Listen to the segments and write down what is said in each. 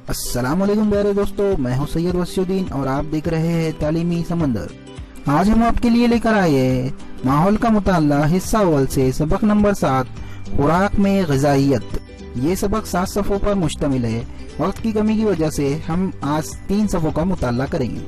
अस्सलाम वालेकुम प्यारे दोस्तों, मैं हूं सैयद वसीउद्दीन और आप देख रहे हैं तालीमी समंदर। आज हम आपके लिए लेकर आए हैं माहौल का मुताला हिस्सा अव्वल से सबक नंबर 7 खुराक में ग़िज़ाइयत। ये सबक 7 सफ़ों पर मुश्तमिल है। वक्त की कमी की वजह से हम आज 3 सफ़ों का मुताला करेंगे।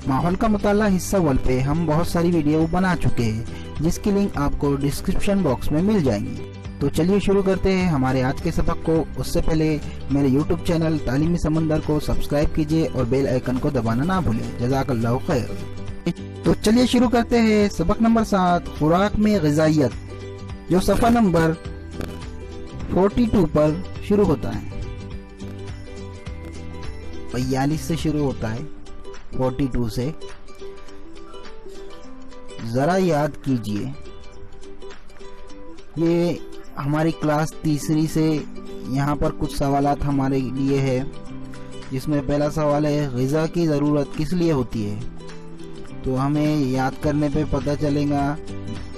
माहौल का मुताला हिस्सा अव्वल पे हम बहुत सारी वीडियो बना चुके हैं, जिसकी लिंक आपको डिस्क्रिप्शन बॉक्स में मिल जाएंगी। तो चलिए शुरू करते हैं हमारे आज के सबक को। उससे पहले मेरे YouTube चैनल तालीमी समंदर को सब्सक्राइब कीजिए और बेल आइकन को दबाना ना भूलें। जज़ाकल्लाहु खैर। तो चलिए शुरू करते हैं सबक नंबर 7 खुराक में ग़िज़ाइयत, जो सफ़ा नंबर 42 पर शुरू होता है। 45 से शुरू होता है, 42 से। ज़रा याद कीजिए, ये हमारी क्लास तीसरी से यहाँ पर कुछ सवालात हमारे लिए है, जिसमें पहला सवाल है ग़िज़ा की ज़रूरत किस लिए होती है। तो हमें याद करने पे पता चलेगा,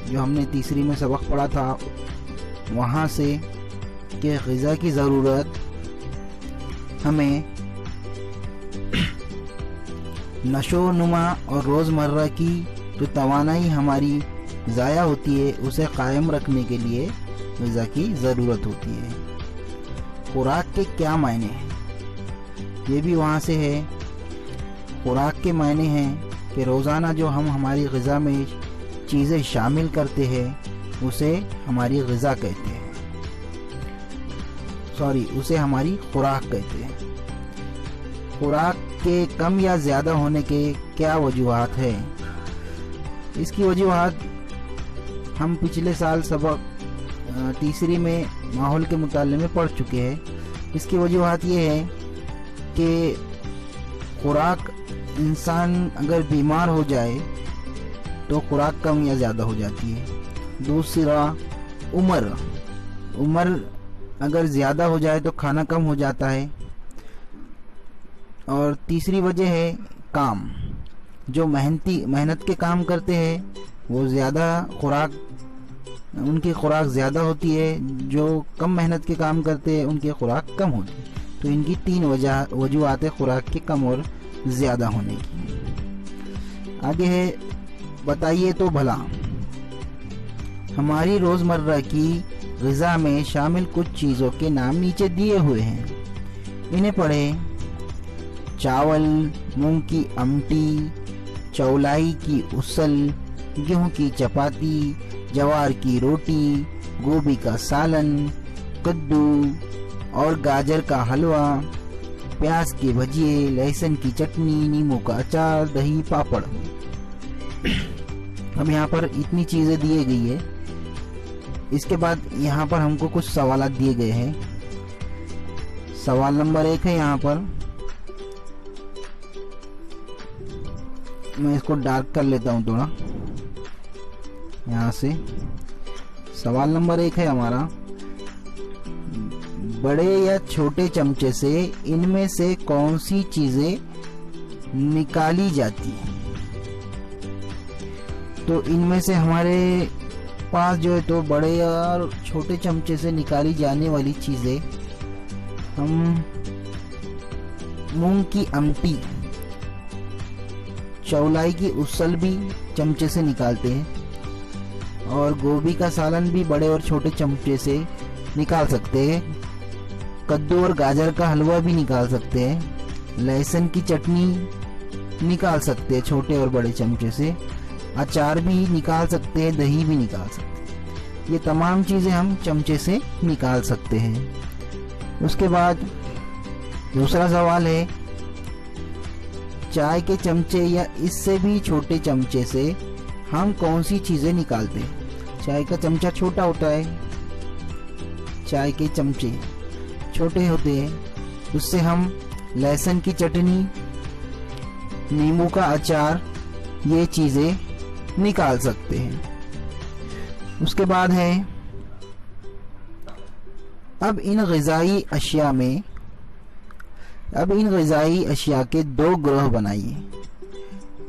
जो हमने तीसरी में सबक पढ़ा था वहाँ से, कि ग़िज़ा की ज़रूरत हमें नशो नुमा और रोज़मर्रा की जो तवानाई हमारी ज़ाया होती है उसे कायम रखने के लिए ग़िज़ा की ज़रूरत होती है। खुराक के क्या मायने हैं, ये भी वहाँ से है। खुराक के मायने हैं कि रोज़ाना जो हम हमारी ग़िज़ा में चीज़ें शामिल करते हैं उसे हमारी ग़िज़ा कहते हैं, उसे हमारी खुराक कहते हैं। खुराक के कम या ज़्यादा होने के क्या वजूहात है, इसकी वजूहात हम पिछले साल सबक तीसरी में माहौल के मुताले में पढ़ चुके हैं। इसकी वजूहात ये है कि खुराक, इंसान अगर बीमार हो जाए तो खुराक कम या ज़्यादा हो जाती है। दूसरा उम्र अगर ज़्यादा हो जाए तो खाना कम हो जाता है। और तीसरी वजह है काम, जो मेहनत के काम करते हैं वो ज़्यादा उनकी खुराक ज़्यादा होती है, जो कम मेहनत के काम करते हैं उनकी खुराक कम होती है। तो इनकी 3 वजूहात है खुराक के कम और ज़्यादा होने की। आगे है, बताइए तो भला हमारी रोज़मर्रा की ग़िज़ा में शामिल कुछ चीज़ों के नाम नीचे दिए हुए हैं, इन्हें पढ़ें। चावल, मूंग की अमटी, चौलाई की उसल, गेहूं की चपाती, जवार की रोटी, गोभी का सालन, कद्दू और गाजर का हलवा, प्याज के भजिए, लहसुन की चटनी, नींबू का अचार, दही, पापड़। अब यहाँ पर इतनी चीज़ें दी गई है। इसके बाद यहाँ पर हमको कुछ सवालात दिए गए हैं। सवाल नंबर 1 है, यहाँ पर मैं इसको डार्क कर लेता हूँ थोड़ा यहाँ से। सवाल नंबर 1 है हमारा, बड़े या छोटे चमचे से इनमें से कौन सी चीजें निकाली जाती हैं। तो इनमें से हमारे पास जो है तो बड़े और छोटे चमचे से निकाली जाने वाली चीजें, हम मूंग की अमटी, चौलाई की उसल भी चमचे से निकालते हैं, और गोभी का सालन भी बड़े और छोटे चमचे से निकाल सकते हैं। कद्दू और गाजर का हलवा भी निकाल सकते हैं। लहसुन की चटनी निकाल सकते हैं छोटे और बड़े चमचे से। अचार भी निकाल सकते हैं, दही भी निकाल सकते हैं। ये तमाम चीज़ें हम चमचे से निकाल सकते हैं। उसके बाद दूसरा सवाल है, चाय के चमचे या इससे भी छोटे चमचे से हम कौन सी चीज़ें निकालते हैं। चाय का चमचा छोटा होता है, चाय के चमचे छोटे होते हैं, उससे हम लहसुन की चटनी, नींबू का अचार, ये चीज़ें निकाल सकते हैं। उसके बाद है, अब इन ग़िज़ाई अशिया के 2 ग्रोह बनाइए।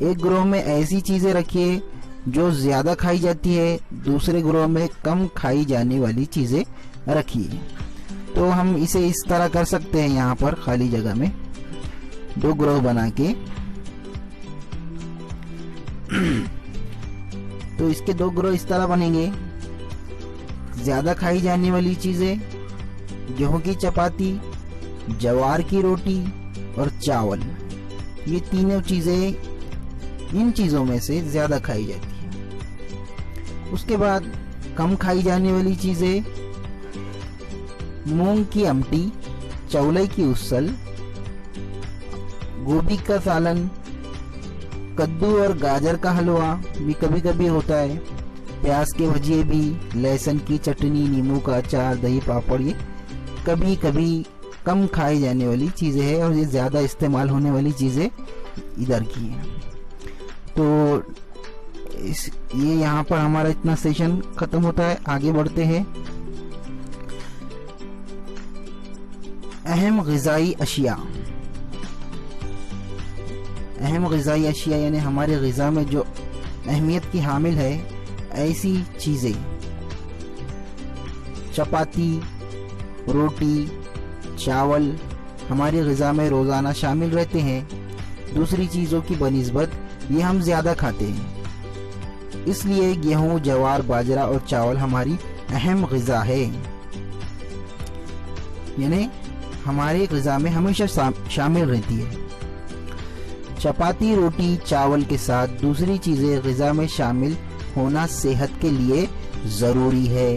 एक ग्रोह में ऐसी चीज़ें रखिए जो ज़्यादा खाई जाती है, दूसरे ग्रोह में कम खाई जाने वाली चीज़ें रखिए। तो हम इसे इस तरह कर सकते हैं, यहाँ पर खाली जगह में 2 ग्रोह बना के। तो इसके 2 ग्रोह इस तरह बनेंगे। ज्यादा खाई जाने वाली चीजें, गेहूं की चपाती, ज्वार की रोटी और चावल, ये तीनों चीजें इन चीजों में से ज्यादा खाई जाती है। उसके बाद कम खाई जाने वाली चीजें, मूंग की आमटी, चौलाई की उसल, गोभी का सालन, कद्दू और गाजर का हलवा भी कभी कभी होता है, प्याज के भजिए भी, लहसुन की चटनी, नींबू का अचार, दही पापड़, ये कभी कभी कम खाई जाने वाली चीजें हैं और ये ज्यादा इस्तेमाल होने वाली चीजें इधर की हैं। तो ये यहाँ पर हमारा इतना सेशन खत्म होता है। आगे बढ़ते हैं। अहम ग़िज़ाई अशिया। अहम ग़िज़ाई अशिया यानी हमारे ग़िज़ा में जो अहमियत की हामिल है ऐसी चीज़ें, चपाती, रोटी, चावल हमारी ग़िज़ा में रोज़ाना शामिल रहते हैं। दूसरी चीज़ों की बनिस्बत ये हम ज़्यादा खाते हैं, इसलिए गेहूं, ज्वार, बाजरा और चावल हमारी अहम ग़िज़ा है, यानी हमारे ग़िज़ा में हमेशा शामिल रहती है। चपाती, रोटी, चावल के साथ दूसरी चीज़ें ग़िज़ा में शामिल होना सेहत के लिए ज़रूरी है।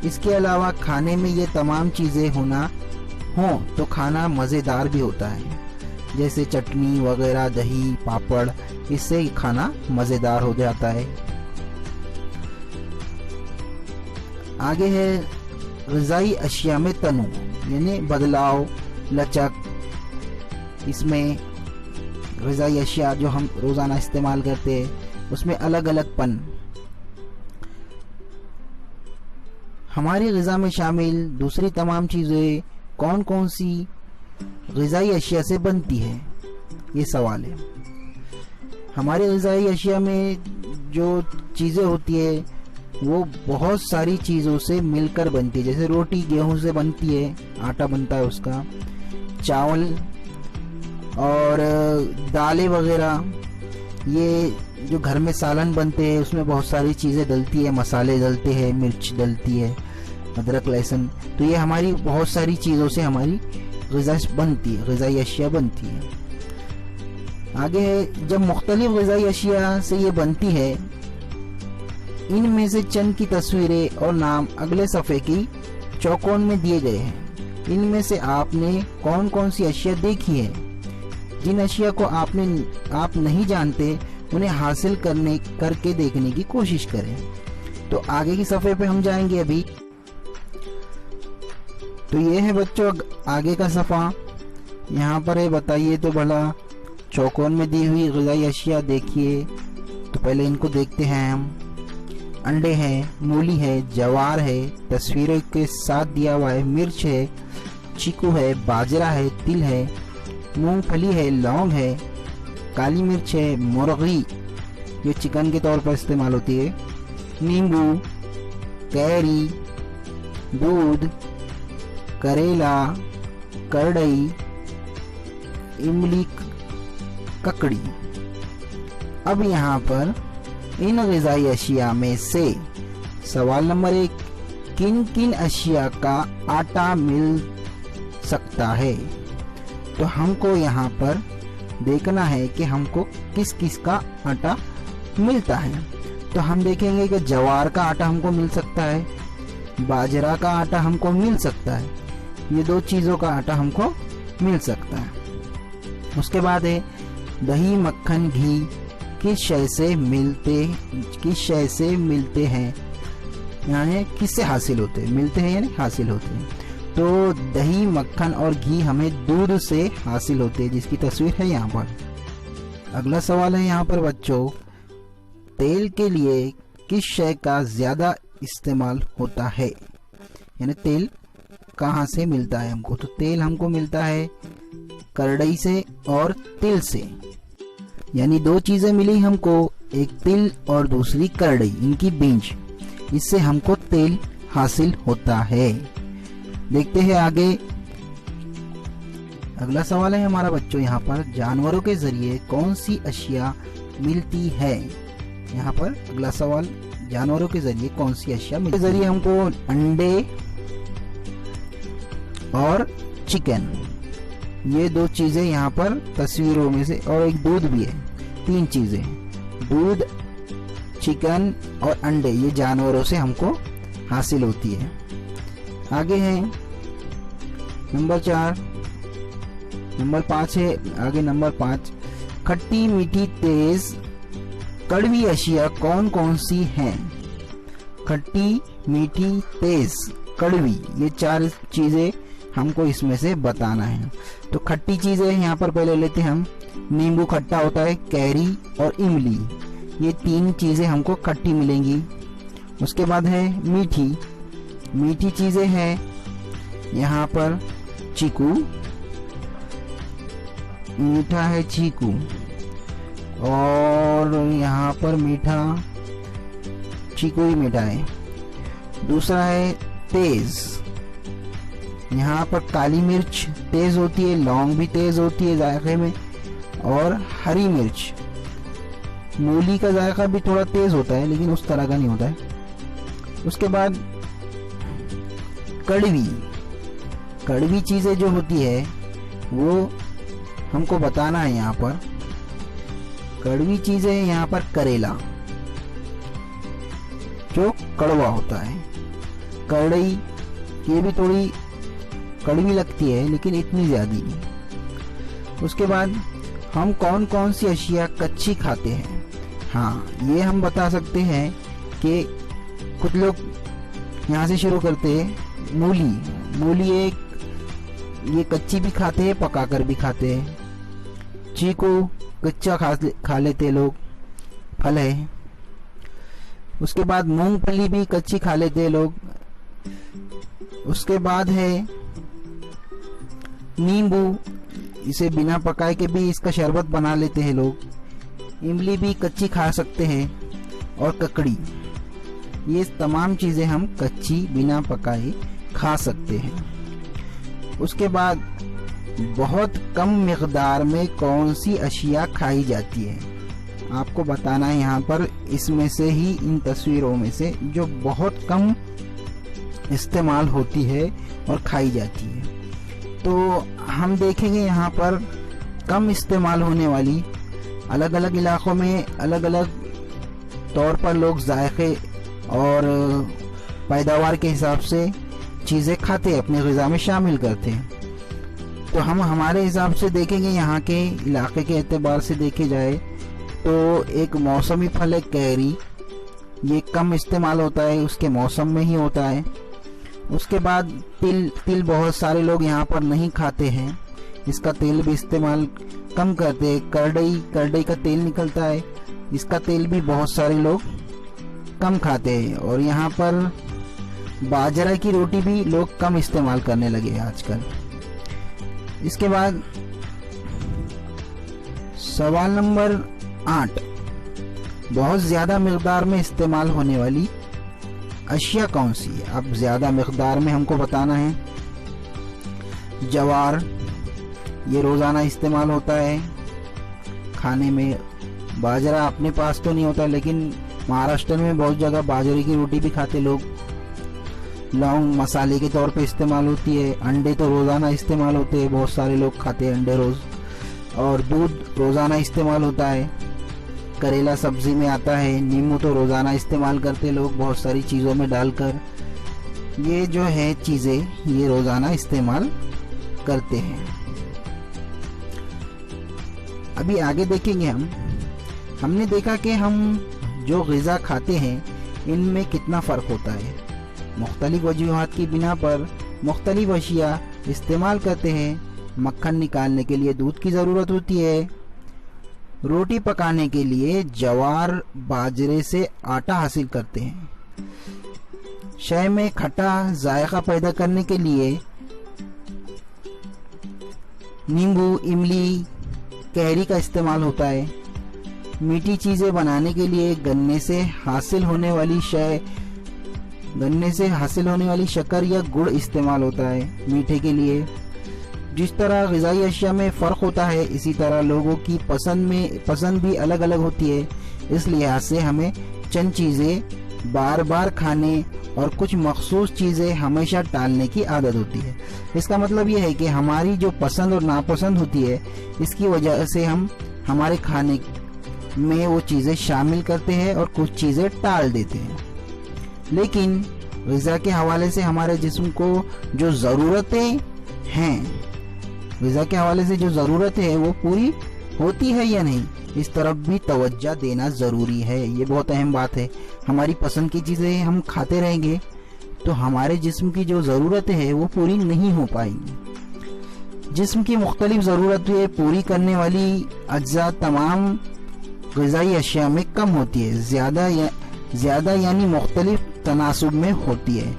इसके अलावा खाने में ये तमाम चीज़ें हो तो खाना मज़ेदार भी होता है, जैसे चटनी वगैरह, दही, पापड़, इससे खाना मज़ेदार हो जाता है। आगे है ग़िज़ाई अशिया में तनु यानी बदलाव, लचक। इसमें ग़िज़ाई अशिया जो हम रोज़ाना इस्तेमाल करते हैं उसमें अलग अलग पन। हमारी ग़िज़ा में शामिल दूसरी तमाम चीज़ें कौन कौन सी ग़िज़ाई अशिया से बनती है, ये सवाल है। हमारे ग़िज़ाई अशिया में जो चीज़ें होती है वो बहुत सारी चीज़ों से मिलकर बनती है। जैसे रोटी गेहूं से बनती है, आटा बनता है उसका, चावल और दालें वगैरह, ये जो घर में सालन बनते हैं उसमें बहुत सारी चीज़ें डलती है, मसाले डलते हैं, मिर्च डलती है, अदरक, लहसुन। तो ये हमारी बहुत सारी चीज़ों से हमारी ग़िज़ा बनती है, ग़िज़ाई अशिया बनती है। आगे है जब मुख्तलिफ ग़िज़ाई अशिया से ये बनती है, इनमें से चंद की तस्वीरें और नाम अगले सफ़े की चौकोन में दिए गए हैं। इनमें से आपने कौन कौन सी अशिया देखी है? जिन अशिया को आप नहीं जानते उन्हें हासिल करके देखने की कोशिश करें। तो आगे की सफ़े पे हम जाएंगे अभी। तो ये है बच्चों आगे का सफ़ा, यहाँ पर है, बताइए तो भला चौकोन में दी हुई ग़िज़ाई अशिया देखिए। तो पहले इनको देखते हैं हम। अंडे हैं, मूली है, ज्वार है, तस्वीरों के साथ दिया हुआ है, मिर्च है, चीकू है, बाजरा है, तिल है, मूंगफली है, लौंग है, काली मिर्च है, मुर्गी जो चिकन के तौर पर इस्तेमाल होती है, नींबू, कैरी, दूध, करेला, करडई, इमली, ककड़ी। अब यहाँ पर इन ग़िज़ाई अशिया में से सवाल नंबर 1, किन किन अशिया का आटा मिल सकता है? तो हमको यहाँ पर देखना है कि हमको किस किस का आटा मिलता है। तो हम देखेंगे कि ज्वार का आटा हमको मिल सकता है, बाजरा का आटा हमको मिल सकता है, ये 2 चीज़ों का आटा हमको मिल सकता है। उसके बाद है दही, मक्खन, घी किस शय से मिलते हैं, यानी किससे हासिल होते हैं, मिलते हैं यानी हासिल होते हैं। तो दही, मक्खन और घी हमें दूध से हासिल होते हैं, जिसकी तस्वीर है यहाँ पर। अगला सवाल है यहाँ पर बच्चों, तेल के लिए किस शय का ज्यादा इस्तेमाल होता है, यानी तेल कहाँ से मिलता है हमको? तो तेल हमको मिलता है करडई से और तिल से, यानी 2 चीजें मिली हमको, एक तिल और दूसरी करडई, इनकी बीज, इससे हमको तेल हासिल होता है। देखते हैं आगे। अगला सवाल है हमारा बच्चों यहाँ पर, जानवरों के जरिए कौन सी अशिया मिलती है। यहाँ पर अगला सवाल, जानवरों के जरिए कौन सी अशिया मिलती है। जरिए हमको अंडे और चिकन, ये दो चीजें यहाँ पर तस्वीरों में से, और एक दूध भी है। 3 चीजें, दूध, चिकन और अंडे, ये जानवरों से हमको हासिल होती है। आगे है नंबर 4, नंबर 5 है आगे नंबर 5, खट्टी मीठी तेज कड़वी अशिया कौन कौन सी हैं। खट्टी मीठी तेज कड़वी, ये 4 चीजें हमको इसमें से बताना है। तो खट्टी चीजें यहाँ पर पहले लेते हैं हम, नींबू खट्टा होता है, कैरी और इमली, ये 3 चीजें हमको खट्टी मिलेंगी। उसके बाद है मीठी, मीठी चीजें हैं यहाँ पर चीकू, मीठा है चीकू, और यहाँ पर मीठा चीकू ही मीठा है। दूसरा है तेज, यहाँ पर काली मिर्च तेज होती है, लौंग भी तेज होती है जायके में, और हरी मिर्च, मूली का जायका भी थोड़ा तेज होता है लेकिन उस तरह का नहीं होता है। उसके बाद कड़वी, कड़वी चीजें जो होती है वो हमको बताना है यहाँ पर। कड़वी चीजें यहाँ पर करेला, जो कड़वा होता है, कड़ई, ये भी थोड़ी कड़वी लगती है लेकिन इतनी ज्यादा नहीं। उसके बाद हम कौन कौन सी अशिया कच्ची खाते हैं। हाँ, ये हम बता सकते हैं कि कुछ लोग यहाँ से शुरू करते हैं। मूली, मूली एक, ये कच्ची भी खाते हैं, पकाकर भी खाते हैं। चीकू कच्चा खा लेते लोग, फल है। उसके बाद मूंगफली भी कच्ची खा लेते हैं लोग। उसके बाद है नींबू, इसे बिना पकाए के भी इसका शरबत बना लेते हैं लोग। इमली भी कच्ची खा सकते हैं, और ककड़ी, ये तमाम चीजें हम कच्ची बिना पकाए खा सकते हैं। उसके बाद बहुत कम मिकदार में कौन सी अशिया खाई जाती है, आपको बताना है यहाँ पर। इसमें से ही, इन तस्वीरों में से जो बहुत कम इस्तेमाल होती है और खाई जाती है, तो हम देखेंगे यहाँ पर कम इस्तेमाल होने वाली, अलग अलग इलाकों में अलग अलग तौर पर लोग जायके और पैदावार के हिसाब से चीज़ें खाते हैं, अपने ग़िज़ा में शामिल करते हैं। तो हम हमारे हिसाब से देखेंगे, यहाँ के इलाके के एतबार से देखे जाए तो एक मौसमी फल है कैरी, ये कम इस्तेमाल होता है, उसके मौसम में ही होता है। उसके बाद तिल, तिल बहुत सारे लोग यहाँ पर नहीं खाते हैं, इसका तेल भी इस्तेमाल कम करते हैं। करडई, करडई का तेल निकलता है, इसका तेल भी बहुत सारे लोग कम खाते हैं। और यहाँ पर बाजरा की रोटी भी लोग कम इस्तेमाल करने लगे हैं आजकल। इसके बाद सवाल नंबर 8, बहुत ज़्यादा मिकदार में इस्तेमाल होने वाली अशिया कौन सी है। अब ज़्यादा मिकदार में हमको बताना है। जवार, ये रोज़ाना इस्तेमाल होता है खाने में। बाजरा अपने पास तो नहीं होता, लेकिन महाराष्ट्र में बहुत जगह बाजरे की रोटी भी खाते लोग। लौंग मसाले के तौर पे इस्तेमाल होती है। अंडे तो रोज़ाना इस्तेमाल होते हैं, बहुत सारे लोग खाते हैं अंडे रोज़। और दूध रोज़ाना इस्तेमाल होता है। करेला सब्जी में आता है। नींबू तो रोज़ाना इस्तेमाल करते लोग बहुत सारी चीज़ों में डालकर। ये जो है चीज़ें, ये रोज़ाना इस्तेमाल करते हैं। अभी आगे देखेंगे हमने देखा कि हम जो ग़िज़ा खाते हैं इनमें कितना फ़र्क होता है। मुख्तलिफ वजूहात की बिना पर मुख्तलिफ अशिया इस्तेमाल करते हैं। मक्खन निकालने के लिए दूध की ज़रूरत होती है। रोटी पकाने के लिए जवार बाजरे से आटा हासिल करते हैं। शय में खट्टा जायका पैदा करने के लिए नींबू, इमली, कैरी का इस्तेमाल होता है। मीठी चीज़ें बनाने के लिए गन्ने से हासिल होने वाली शय गन्ने से हासिल होने वाली शक्कर या गुड़ इस्तेमाल होता है मीठे के लिए। जिस तरह ग़िज़ाई अशिया में फ़र्क होता है, इसी तरह लोगों की पसंद भी अलग अलग होती है। इस लिहाज से हमें चंद चीज़ें बार बार खाने और कुछ मखसूस चीज़ें हमेशा टालने की आदत होती है। इसका मतलब यह है कि हमारी जो पसंद और नापसंद होती है, इसकी वजह से हम हमारे खाने में वो चीज़ें शामिल करते हैं और कुछ चीज़ें टाल देते हैं। लेकिन ग़िज़ा के हवाले से हमारे जिस्म को जो ज़रूरतें हैं, ग़िज़ा के हवाले से जो ज़रूरत है वो पूरी होती है या नहीं, इस तरफ भी तवज्जो देना ज़रूरी है। ये बहुत अहम बात है। हमारी पसंद की चीज़ें हम खाते रहेंगे तो हमारे जिस्म की जो ज़रूरतें हैं वो पूरी नहीं हो पाएंगी। जिस्म की मुख्तलिफ ज़रूरतें पूरी करने वाली अज्जा तमाम ग़िज़ाई अशिया में कम होती है, ज़्यादा यानी मुख्तलिफ तनासुब में होती है।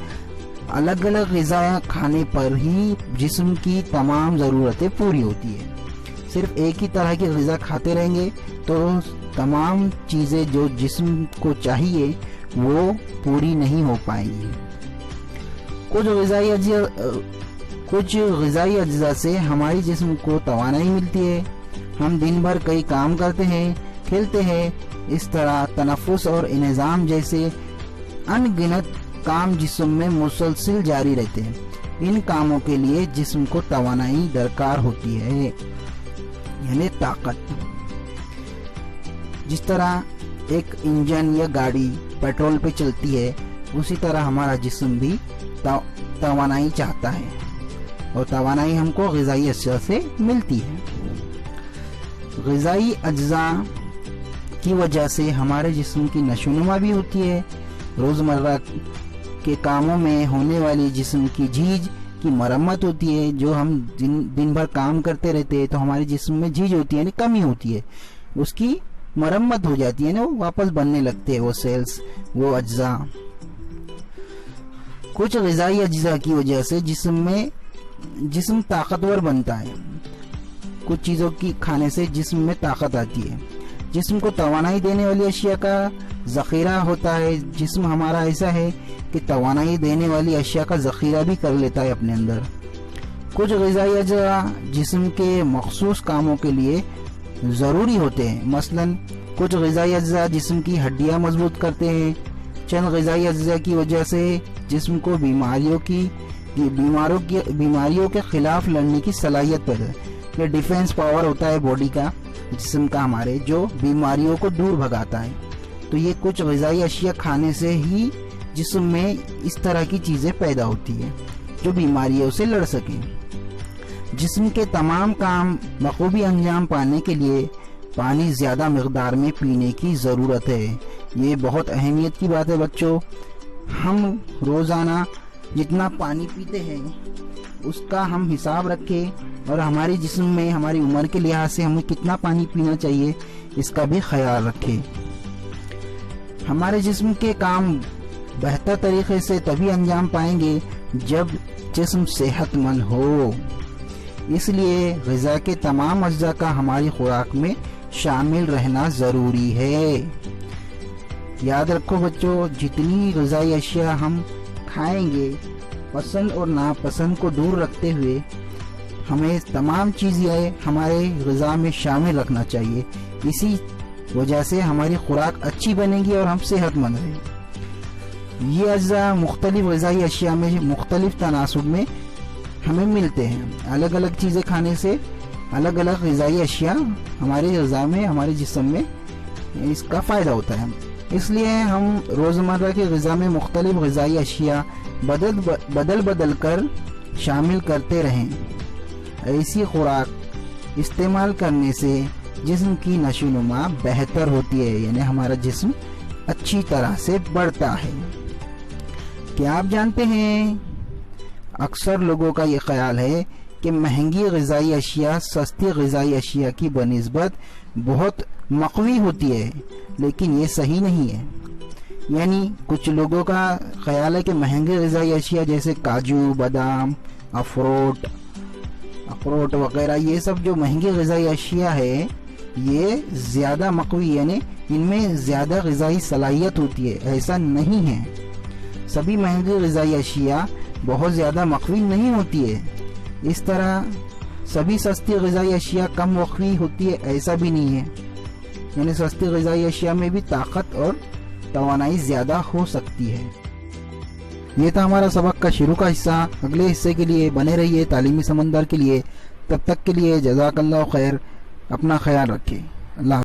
अलग अलग ग़िज़ा खाने पर ही जिस्म की तमाम ज़रूरतें पूरी होती है। सिर्फ एक ही तरह की ग़िज़ा खाते रहेंगे तो तमाम चीज़ें जो जिस्म को चाहिए वो पूरी नहीं हो पाएंगी। कुछ ग़िज़ाई अज्जा से हमारी जिस्म को तवानाई मिलती है। हम दिन भर कई काम करते हैं, खेलते हैं। इस तरह तनफ़ुस और इंतज़ाम जैसे अनगिनत काम जिस्म में मुसलसल जारी रहते हैं। इन कामों के लिए जिस्म को तवानाई दरकार होती है, यानी ताकत। जिस तरह एक इंजन या गाड़ी पेट्रोल पे चलती है, उसी तरह हमारा जिस्म भी तवानाई चाहता है और तवानाई हमको ग़िज़ाई अज्जा से मिलती है। ग़िज़ाई अज्जा की वजह से हमारे जिस्म की नशोनुमा भी होती है। रोज़मर्रा के कामों में होने वाली जिस्म की झीज की मरम्मत होती है। जो हम दिन भर काम करते रहते हैं तो हमारे जिस्म में झीज होती है, यानी कमी होती है, उसकी मरम्मत हो जाती है ना, वो वापस बनने लगते हैं वो सेल्स, वो अज्जा। कुछ ग़िज़ाई अज्जा की वजह से जिस्म ताकतवर बनता है। कुछ चीज़ों की खाने से जिस्म में ताकत आती है। जिस्म को तवानाई देने वाली अशिया का ज़ख़ीरा होता है। जिस्म हमारा ऐसा है कि तवानाई देने वाली अशिया का ज़ख़ीरा भी कर लेता है अपने अंदर। कुछ ग़िज़ाई अज्जा जिस्म के मख़सूस कामों के लिए ज़रूरी होते हैं। मसलन कुछ ग़िज़ाई अज्जा जिस्म की हड्डियाँ मजबूत करते हैं। चंद ग़िज़ाई अज्जा की वजह से जिस्म को बीमारियों के खिलाफ लड़ने की सलाहियत पैदा है। ये डिफेंस पावर होता है बॉडी का, जिस्म का हमारे, जो बीमारियों को दूर भगाता है। तो ये कुछ ग़िज़ाई अशिया खाने से ही जिस्म में इस तरह की चीज़ें पैदा होती है जो बीमारियों से लड़ सकें। जिस्म के तमाम काम बखूबी अंजाम पाने के लिए पानी ज़्यादा मिक़दार में पीने की ज़रूरत है। ये बहुत अहमियत की बात है बच्चों। हम रोज़ाना जितना पानी पीते हैं उसका हम हिसाब रखें और हमारे जिस्म में हमारी उम्र के लिहाज से हमें कितना पानी पीना चाहिए इसका भी ख्याल रखें। हमारे जिस्म के काम बेहतर तरीके से तभी अंजाम पाएंगे जब जिस्म सेहतमंद हो। इसलिए ग़िज़ा के तमाम अज्जा का हमारी खुराक में शामिल रहना ज़रूरी है। याद रखो बच्चों, जितनी ग़िज़ाई अशिया हम खाएंगे, पसंद और नापसंद को दूर रखते हुए हमें तमाम चीज़ें हमारे ग़िज़ा में शामिल रखना चाहिए। इसी वजह से हमारी खुराक अच्छी बनेगी और हम सेहतमंद रहें। ये अज्जा मुख्तलिफ ग़िज़ाई अशिया में मुख्तलिफ तनासुब में हमें मिलते हैं। अलग अलग चीज़ें खाने से अलग अलग ग़िज़ाई अशिया हमारे ग़िज़ा में, हमारे जिस्म में इसका फ़ायदा होता है। इसलिए हम रोज़मर्रा के ग़िज़ा में मुख्तलिफ ग़िज़ाई अशिया बदल कर शामिल करते रहें। ऐसी खुराक इस्तेमाल करने से जिस्म की नशोनुमा बेहतर होती है, यानी हमारा जिस्म अच्छी तरह से बढ़ता है। क्या आप जानते हैं, अक्सर लोगों का ये ख्याल है कि महंगी ग़िज़ाई अशिया सस्ती ग़िज़ाई अशिया की बनिस्बत बहुत मक़वी होती है, लेकिन ये सही नहीं है। यानी कुछ लोगों का ख्याल है कि महंगे ग़िज़ाई अशिया जैसे काजू, बादाम, अखरोट वगैरह, ये सब जो महंगी ग़िज़ाई अशिया है ये ज़्यादा मक़वी, यानी इनमें ज़्यादा ग़िज़ाई सलाहियत होती है। ऐसा नहीं है। سبھی مہنگی غذائی اشیاء بہت زیادہ مقوی نہیں ہوتی ہے، اس طرح سبھی سستی غذائی اشیاء کم مقوی ہوتی ہے ایسا بھی نہیں ہے، یعنی سستی غذائی اشیاء میں بھی طاقت اور توانائی زیادہ ہو سکتی ہے۔ یہ تھا ہمارا سبق کا شروع کا حصہ۔ اگلے حصے کے لیے بنے رہیے تعلیمی سمندر کے لیے۔ تب تک کے لیے جزاک اللہ خیر، اپنا خیال رکھیں۔ اللہ